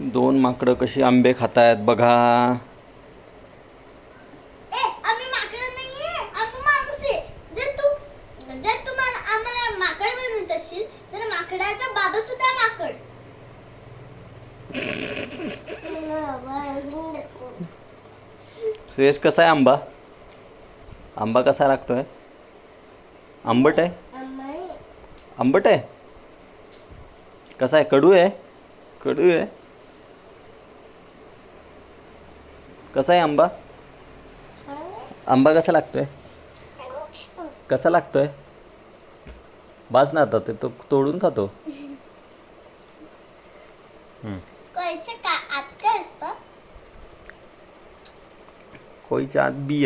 दोन माकडं कशी आंबे खातायत बघा. आम्ही माकड नाहीये, आम्ही माणूस आहे. जर तुम्हाला आम्हाला माकड बनवत असेल तर माकडाचा बाबा सुद्धा माकड. सुयश कसा आहे आंबा? आंबा कसा लागतोय? आंबट आहे? आंबट आहे? कसा आहे? कडू आहे? कडू आहे? कसा आहे आंबा? आंबा कसा लागतोय? कसा लागतोय? बास ना आता ते तो तोडून खातो. कोयच्या आत काय असतं? कोईच्या आत बी